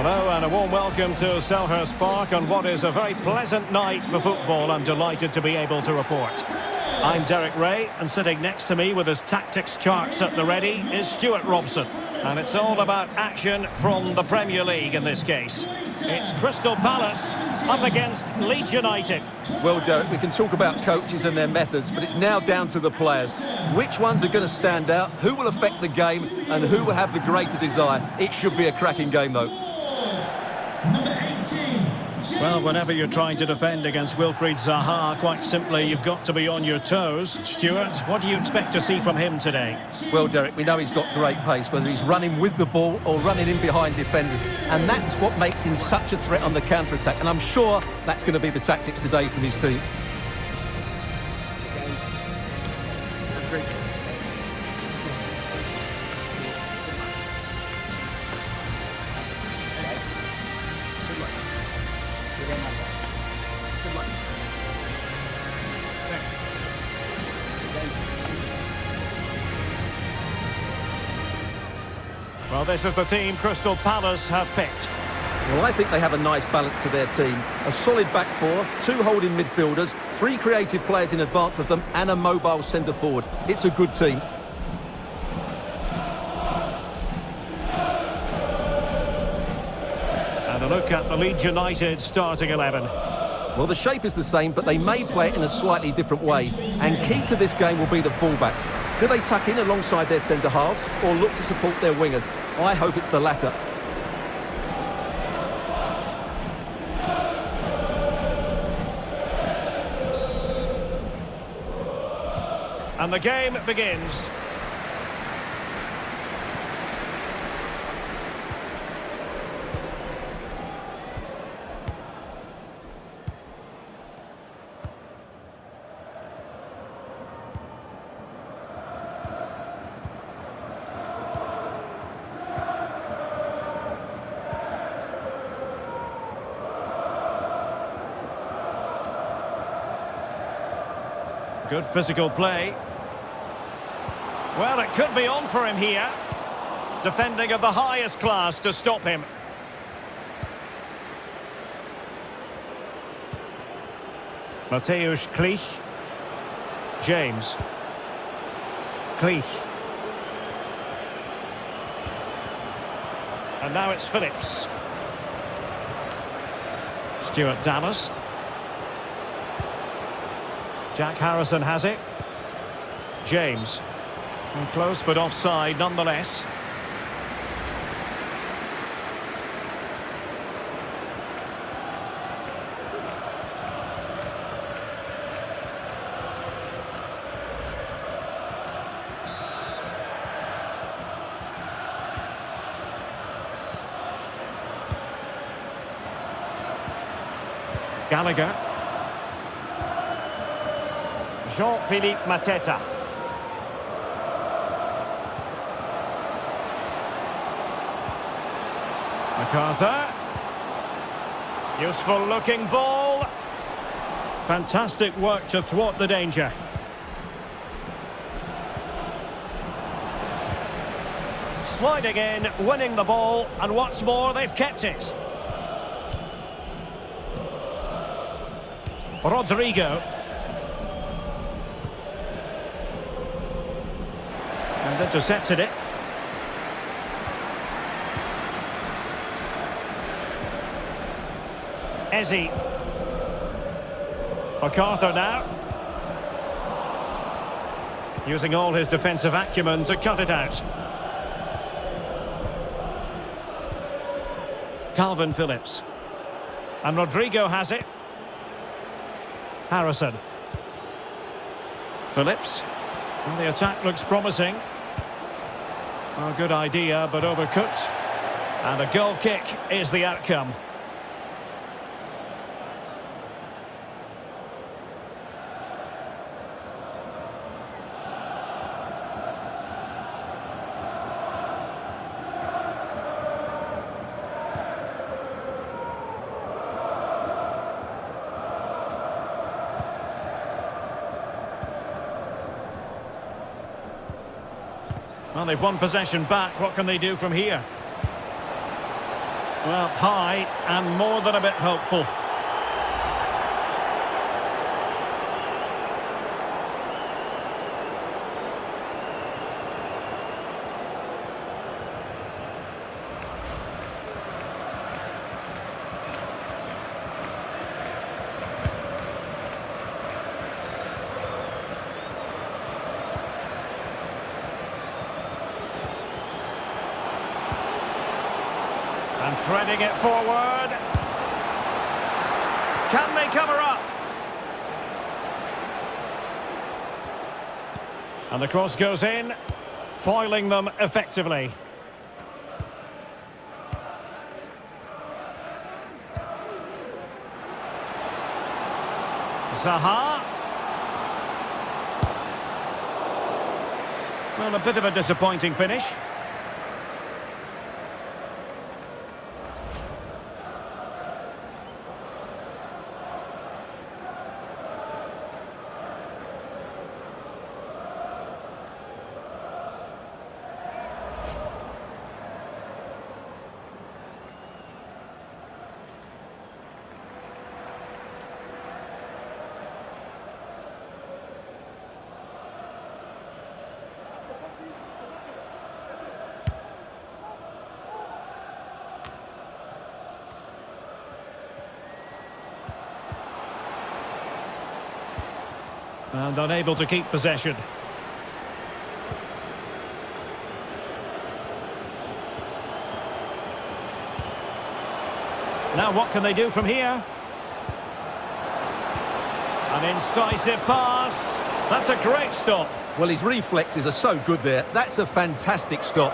Hello and a warm welcome to Selhurst Park on what is a very pleasant night for football. I'm delighted to be able to report. I'm Derek Ray, and sitting next to me with his tactics charts at the ready is Stuart Robson. And it's all about action from the Premier League in this case. It's Crystal Palace up against Leeds United. Well, Derek, we can talk about coaches and their methods, but it's now down to the players. Which ones are going to stand out, who will affect the game, and who will have the greater desire? It should be a cracking game, though. Number 18. Well, whenever you're trying to defend against Wilfried Zaha, quite simply, you've got to be on your toes. Stuart, what do you expect to see from him today? Well, Derek, we know he's got great pace, whether he's running with the ball or running in behind defenders. And that's what makes him such a threat on the counter-attack. And I'm sure that's going to be the tactics today from his team. Well, this is the team Crystal Palace have picked. Well, I think they have a nice balance to their team. A solid back four, two holding midfielders, three creative players in advance of them, and a mobile centre forward. It's a good team. And a look at the Leeds United starting 11. Well, the shape is the same, but they may play it in a slightly different way. And key to this game will be the fullbacks. Do they tuck in alongside their centre-halves or look to support their wingers? I hope it's the latter. And the game begins. Good physical play. Well, it could be on for him here. Defending of the highest class to stop him. Mateusz Klich. James. Klich. And now it's Phillips. Stuart Dallas. Jack Harrison has it. James. And close but offside nonetheless. Gallagher. Jean-Philippe Mateta. MacArthur. Useful looking ball. Fantastic work to thwart the danger. Sliding in, winning the ball, and what's more, they've kept it. Rodrigo. And intercepted it. Eze. MacArthur now. Using all his defensive acumen to cut it out. Calvin Phillips. And Rodrigo has it. Harrison. Phillips. Well, the attack looks promising. A good idea, but overcooked. And a goal kick is the outcome. Well, they've won possession back. What can they do from here? Well, high and more than a bit hopeful. And threading it forward. Can they cover up? And the cross goes in, foiling them effectively. Zaha. Well, a bit of a disappointing finish. And unable to keep possession. Now what can they do from here? An incisive pass. That's a great stop. Well, his reflexes are so good there. That's a fantastic stop.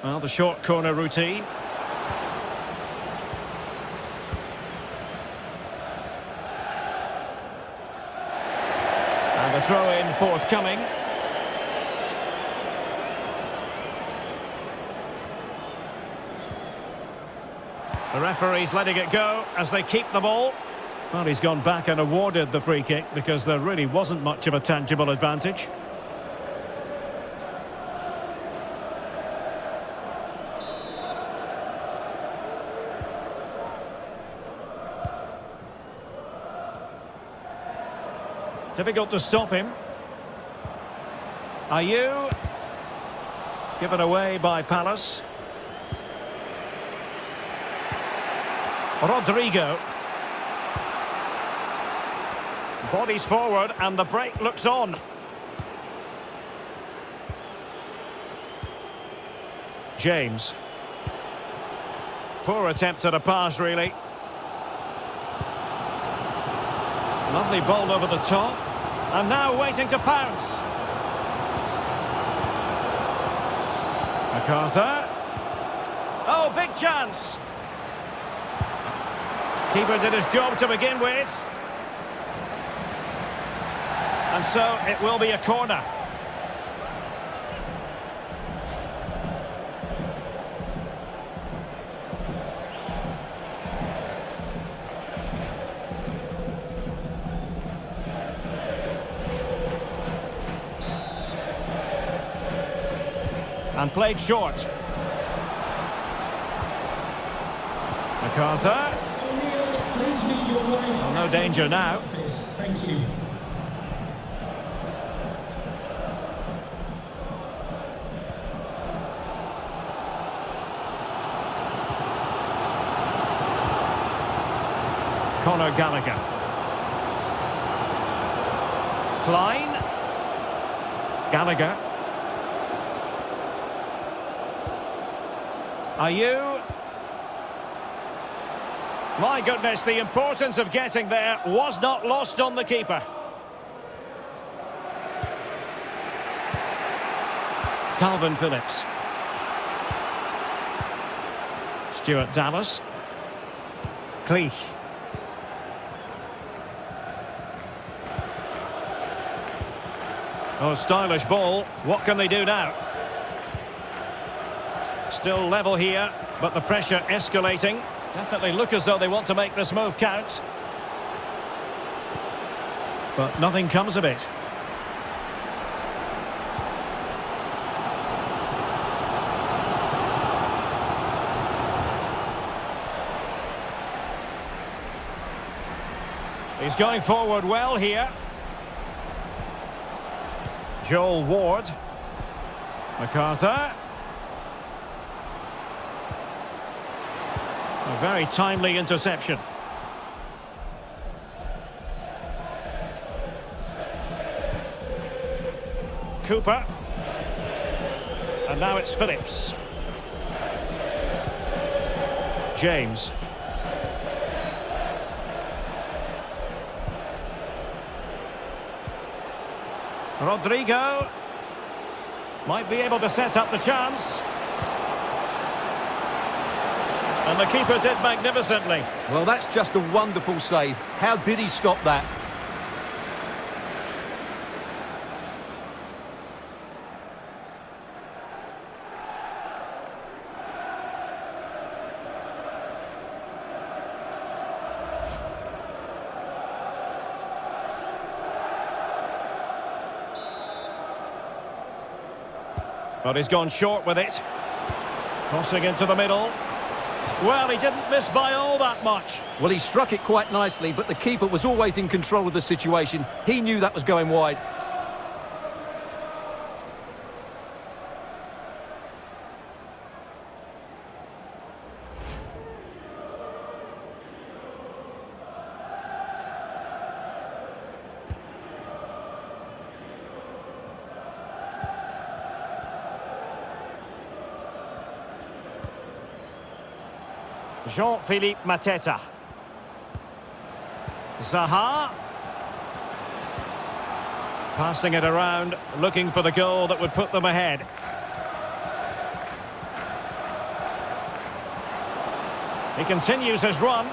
Well, the short corner routine. And a throw-in forthcoming. The referee's letting it go as they keep the ball. Well, he's gone back and awarded the free kick because there really wasn't much of a tangible advantage. Difficult to stop him. Ayew. Given away by Palace. Rodrigo. Bodies forward and the break looks on. James. Poor attempt at a pass, really. Lovely ball over the top. And now waiting to pounce. MacArthur. Oh, big chance. Keeper did his job to begin with. And so it will be a corner. And played short. MacArthur. Well, no danger now. Thank you. Conor Gallagher. Klein. Gallagher. Ayew. My goodness, the importance of getting there was not lost on the keeper. Calvin Phillips. Stuart Dallas. Cleach. Oh, stylish ball. What can they do now? Still level here, but the pressure escalating. Definitely look as though they want to make this move count. But nothing comes of it. He's going forward well here. Joel Ward. MacArthur. A very timely interception. Cooper. And now it's Phillips. James. Rodrigo. Might be able to set up the chance. And the keeper did magnificently. Well, that's just a wonderful save. How did he stop that? But he's gone short with it. Crossing into the middle. Well, he didn't miss by all that much. Well, he struck it quite nicely, but the keeper was always in control of the situation. He knew that was going wide. Jean-Philippe Mateta. Zaha. Passing it around, looking for the goal that would put them ahead. He continues his run.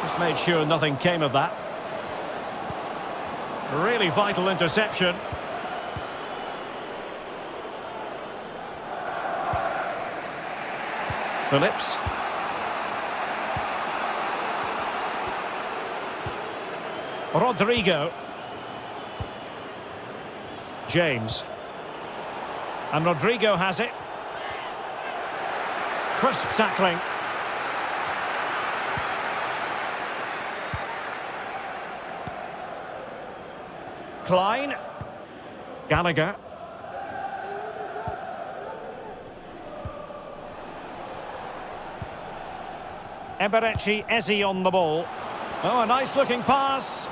Just made sure nothing came of that. Really vital interception. Phillips. Rodrigo. James. And Rodrigo has it. Crisp tackling. Klein. Gallagher. Eberechi Eze on the ball. Oh, a nice looking pass.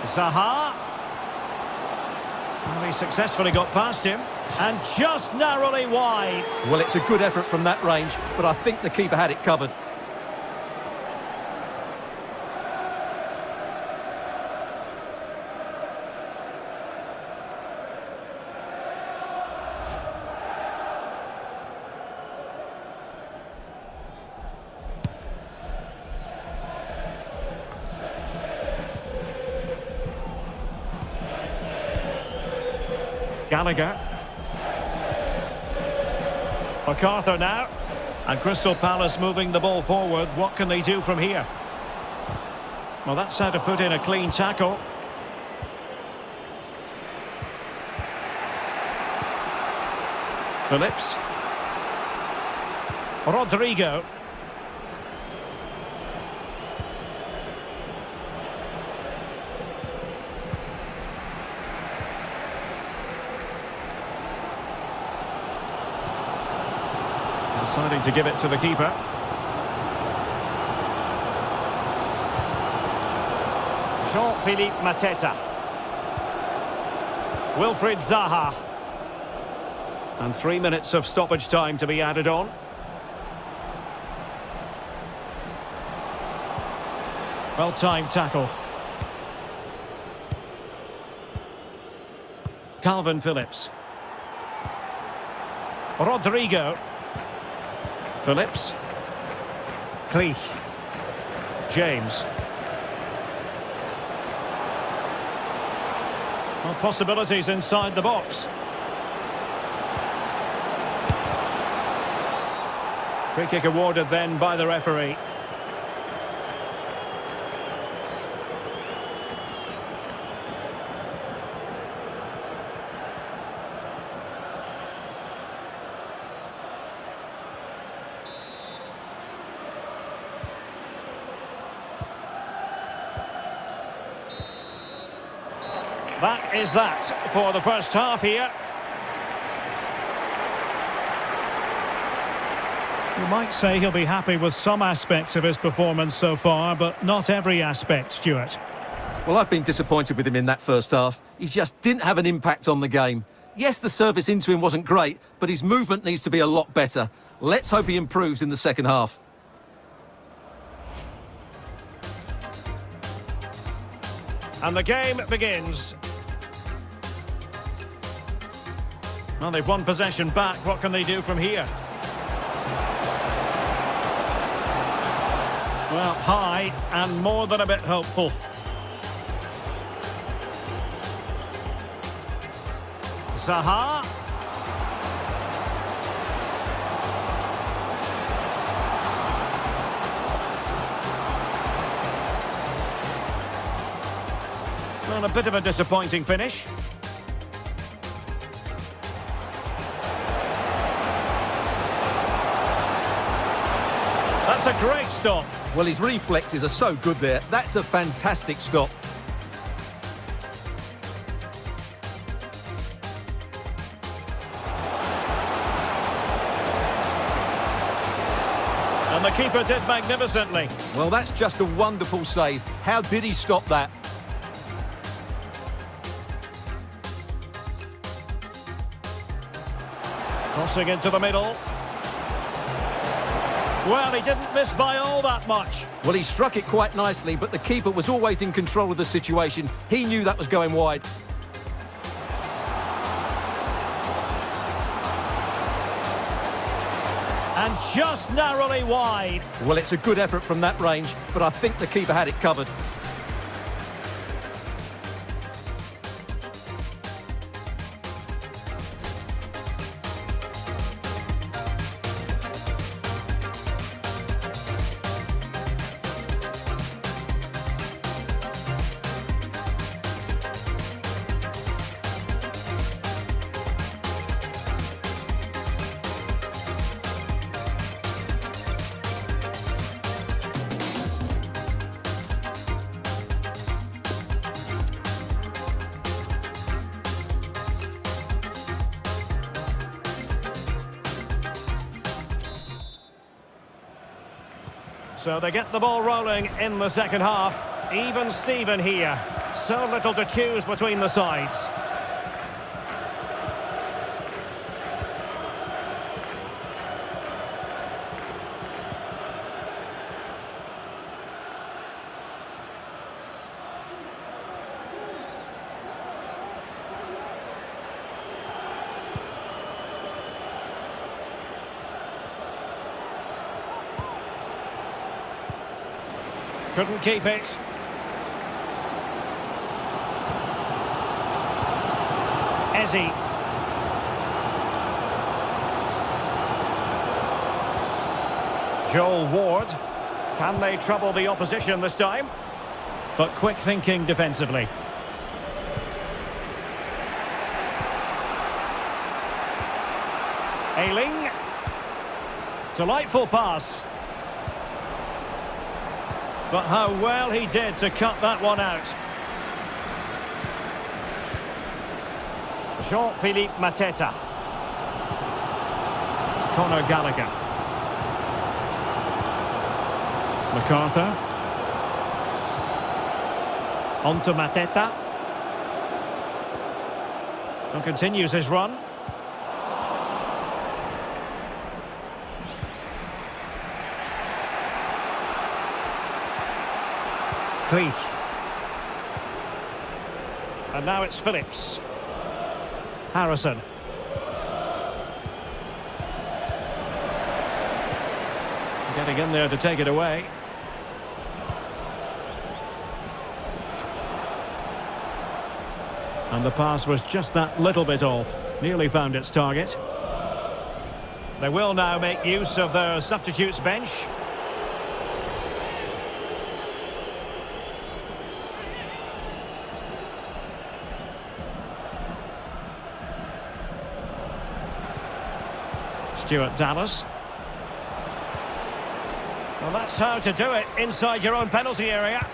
Zaha. Well, he successfully got past him. And just narrowly wide. Well, it's a good effort from that range, but I think the keeper had it covered. Gallagher. MacArthur now. And Crystal Palace moving the ball forward. What can they do from here? Well, that's how to put in a clean tackle. Phillips. Rodrigo. Deciding to give it to the keeper. Jean-Philippe Mateta. Wilfried Zaha. And 3 minutes of stoppage time to be added on. Well-timed tackle. Calvin Phillips. Rodrigo. Phillips. Cleach. James. Well, possibilities inside the box. Free kick awarded then by the referee. That is that for the first half here. You might say he'll be happy with some aspects of his performance so far, but not every aspect, Stuart. Well, I've been disappointed with him in that first half. He just didn't have an impact on the game. Yes, the service into him wasn't great, but his movement needs to be a lot better. Let's hope he improves in the second half. And the game begins. Well, they've won possession back. What can they do from here? Well, high and more than a bit hopeful. Zaha. Well, a bit of a disappointing finish. That's a great stop. Well, his reflexes are so good there. That's a fantastic stop. And the keeper did magnificently. Well, that's just a wonderful save. How did he stop that? Crossing into the middle. Well, he didn't miss by all that much. Well, he struck it quite nicely, but the keeper was always in control of the situation. He knew that was going wide. And just narrowly wide. Well, it's a good effort from that range, but I think the keeper had it covered. So they get the ball rolling in the second half. Even Steven here. So little to choose between the sides. Couldn't keep it. Eze. Joel Ward. Can they trouble the opposition this time? But quick thinking defensively. Ayling. Delightful pass. But how well he did to cut that one out. Jean-Philippe Mateta. Conor Gallagher. MacArthur. On to Mateta. And continues his run. And now it's Phillips. Harrison. Getting in there to take it away. And the pass was just that little bit off. Nearly found its target. They will now make use of their substitutes bench. Stuart Dallas. Well, that's how to do it inside your own penalty area.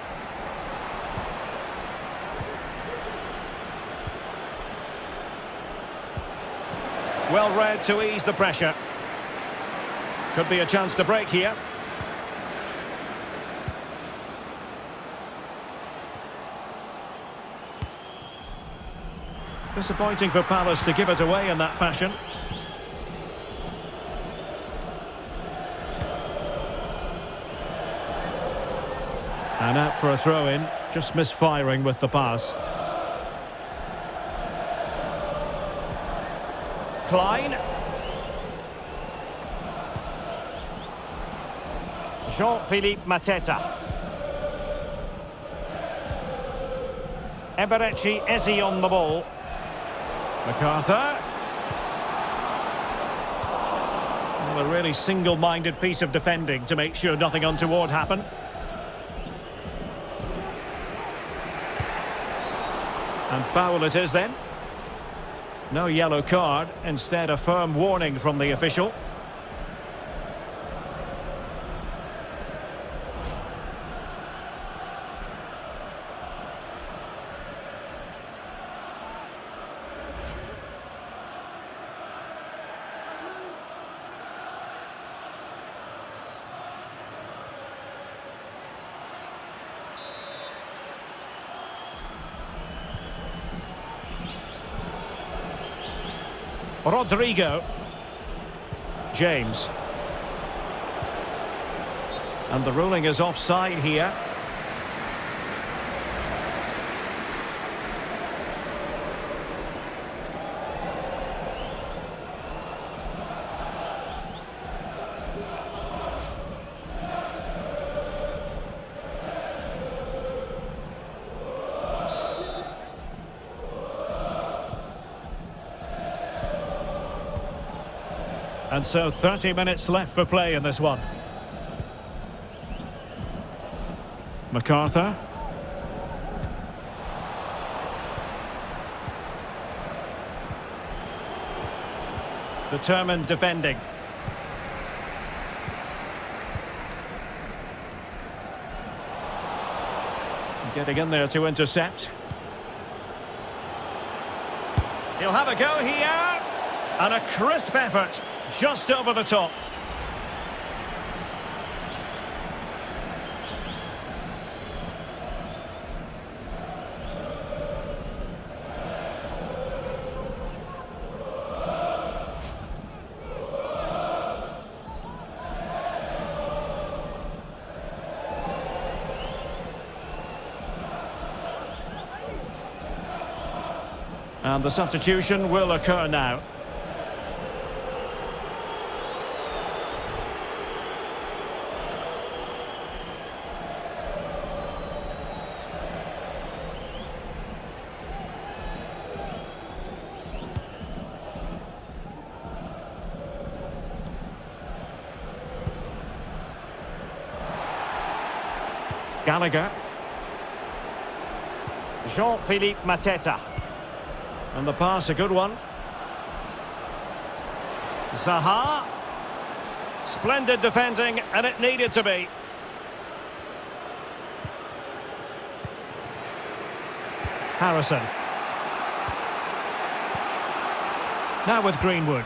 Well read to ease the pressure. Could be a chance to break here. Disappointing for Palace to give it away in that fashion. And out for a throw-in, just misfiring with the pass. Klein. Jean-Philippe Mateta. Eberechi Eze on the ball. MacArthur. Well, a really single-minded piece of defending to make sure nothing untoward happened. And foul it is then. No yellow card, instead a firm warning from the official. Rodrigo. James. And the ruling is offside here. And so 30 minutes left for play in this one. MacArthur. Determined defending. Getting in there to intercept. He'll have a go here. And a crisp effort. Just over the top. And the substitution will occur now. Gallagher. Jean-Philippe Mateta. And the pass, a good one. Zaha. Splendid defending, and it needed to be. Harrison. Now with Greenwood.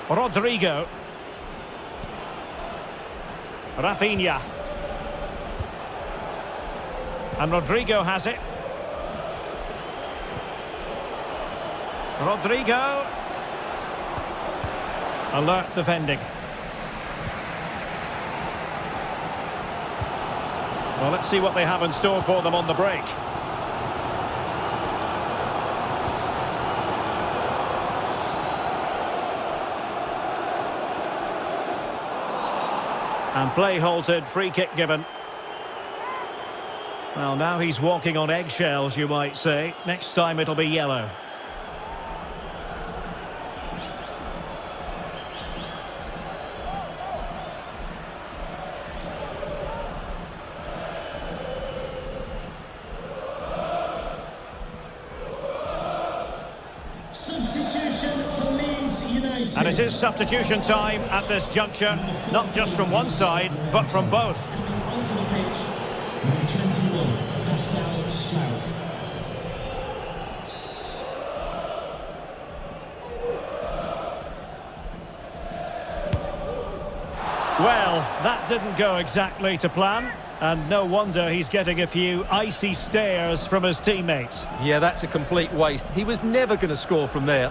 Rodrigo. Rafinha. And Rodrigo has it. Rodrigo. Alert defending. Well, let's see what they have in store for them on the break. And play halted, free kick given. Well, now he's walking on eggshells, you might say. Next time it'll be yellow. Substitution for Leeds United. And it is substitution time at this juncture, not just from one side, but from both. Onto the pitch, number 21, Aston. Well, that didn't go exactly to plan, and no wonder he's getting a few icy stares from his teammates. Yeah, that's a complete waste. He was never going to score from there.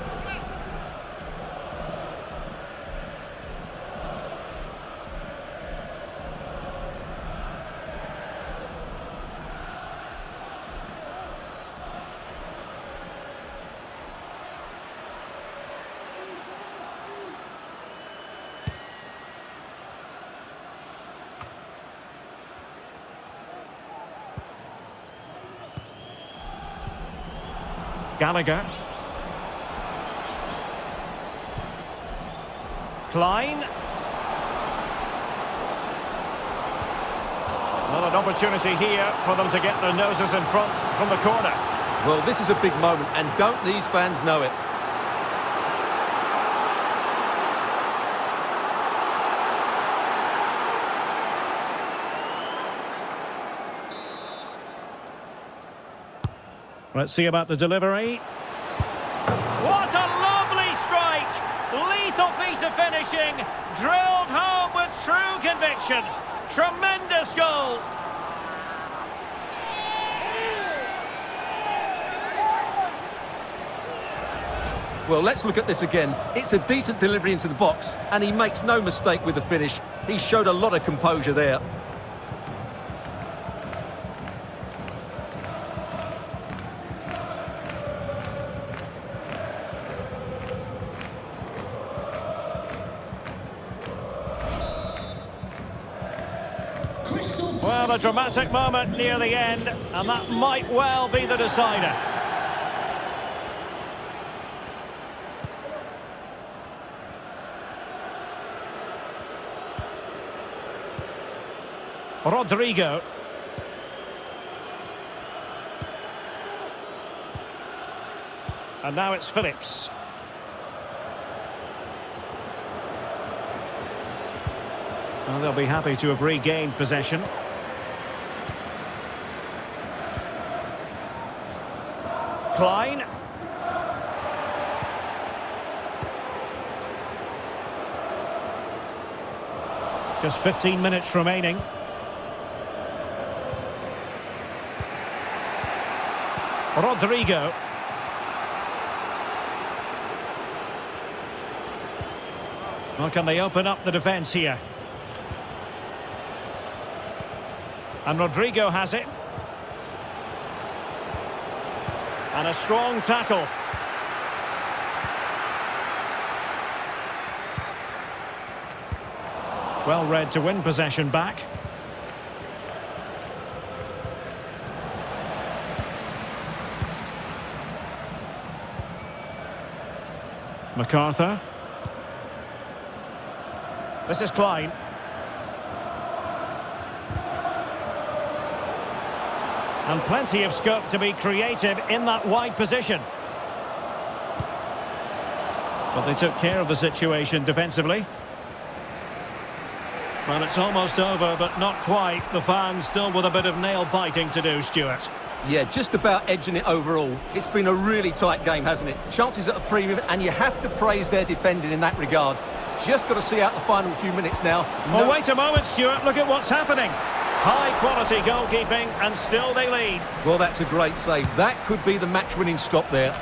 Gallagher. Klein. Well, an opportunity here for them to get their noses in front from the corner. Well, this is a big moment, and don't these fans know it? Let's see about the delivery. What a lovely strike! Lethal piece of finishing, drilled home with true conviction. Tremendous goal. Well, let's look at this again. It's a decent delivery into the box, and he makes no mistake with the finish. He showed a lot of composure there. Well, a dramatic moment near the end, and that might well be the decider. Rodrigo. And now it's Phillips. Well, they'll be happy to have regained possession. Klein. Just 15 minutes remaining. Rodrigo. Well, can they open up the defence here? And Rodrigo has it. And a strong tackle. Well read to win possession back. MacArthur. This is Klein. And plenty of scope to be creative in that wide position. But they took care of the situation defensively. Well, it's almost over, but not quite. The fans still with a bit of nail-biting to do, Stuart. Yeah, just about edging it overall. It's been a really tight game, hasn't it? Chances at a premium, and you have to praise their defending in that regard. Just got to see out the final few minutes now. Oh, wait a moment, Stuart. Look at what's happening. High-quality goalkeeping, and still they lead. Well, that's a great save. That could be the match-winning stop there.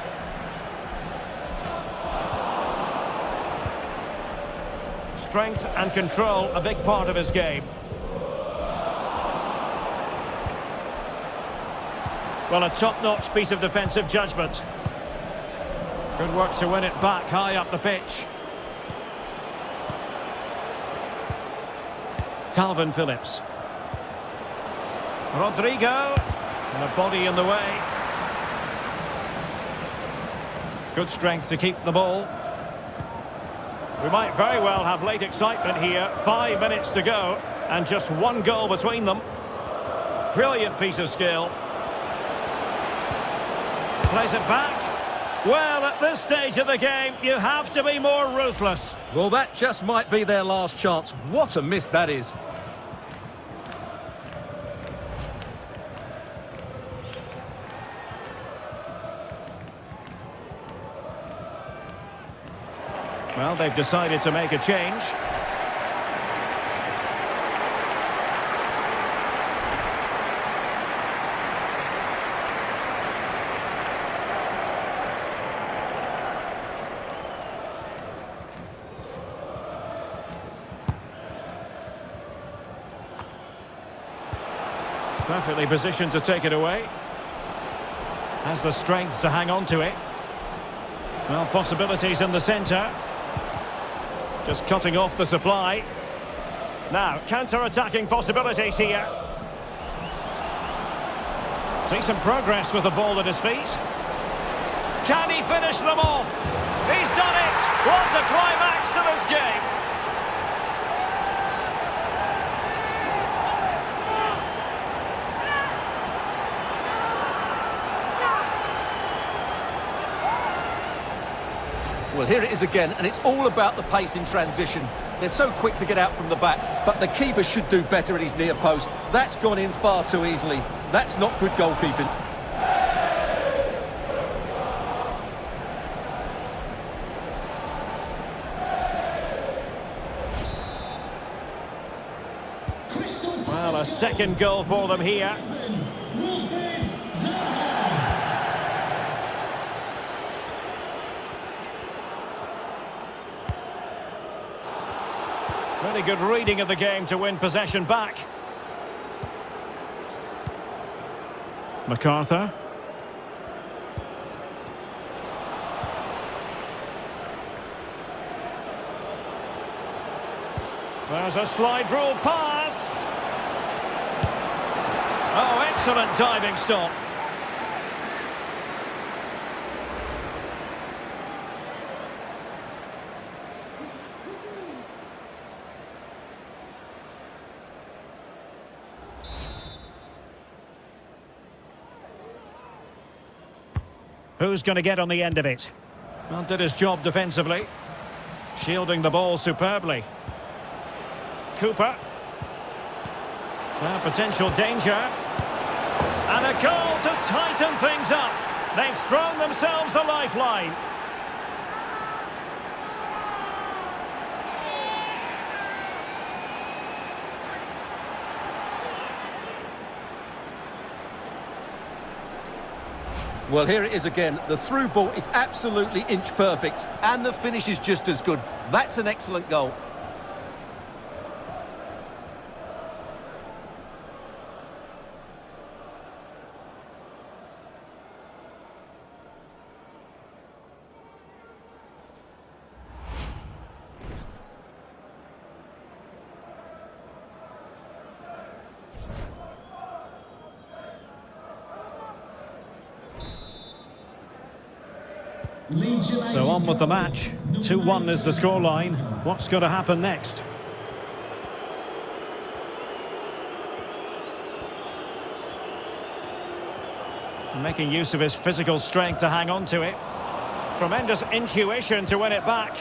Strength and control, a big part of his game. Well, a top-notch piece of defensive judgment. Good work to win it back high up the pitch. Calvin Phillips. Rodrigo. And a body in the way. Good strength to keep the ball. We might very well have late excitement here. 5 minutes to go, and just one goal between them. Brilliant piece of skill. Plays it back. Well, at this stage of the game, you have to be more ruthless. Well, that just might be their last chance. What a miss that is. Well, they've decided to make a change. Perfectly positioned to take it away. Has the strength to hang on to it. Well, possibilities in the centre. Just cutting off the supply. Now, counter-attacking possibilities here. Decent progress with the ball at his feet. Can he finish them off? He's done it! What a climax to this game! Well, here it is again, and it's all about the pace in transition. They're so quick to get out from the back, but the keeper should do better at his near post. That's gone in far too easily. That's not good goalkeeping. Well, a second goal for them here. Really good reading of the game to win possession back. MacArthur. There's a slide rule pass. Oh, excellent diving stop. Who's going to get on the end of it? Well, did his job defensively. Shielding the ball superbly. Cooper. Well, potential danger. And a goal to tighten things up. They've thrown themselves a lifeline. Well, here it is again. The through ball is absolutely inch perfect, and the finish is just as good. That's an excellent goal. So on with the match. 2-1 is the scoreline. What's going to happen next? Making use of his physical strength to hang on to it. Tremendous intuition to win it back.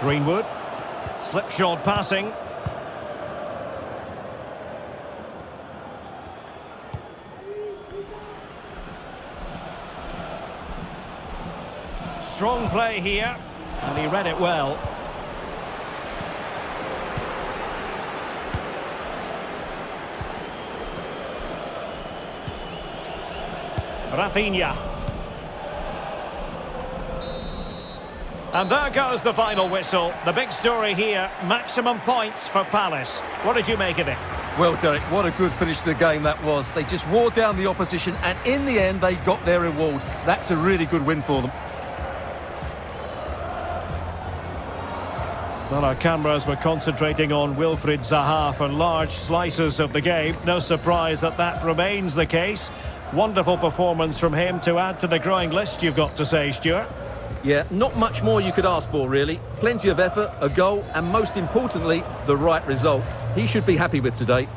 Greenwood. Slipshod passing. Strong play here, and he read it well. Rafinha. And there goes the final whistle. The big story here, maximum points for Palace. What did you make of it? Well, Derek, what a good finish to the game that was. They just wore down the opposition, and in the end, they got their reward. That's a really good win for them. Well, our cameras were concentrating on Wilfried Zaha for large slices of the game. No surprise that that remains the case. Wonderful performance from him to add to the growing list, you've got to say, Stuart. Yeah, not much more you could ask for, really. Plenty of effort, a goal, and most importantly, the right result. He should be happy with today.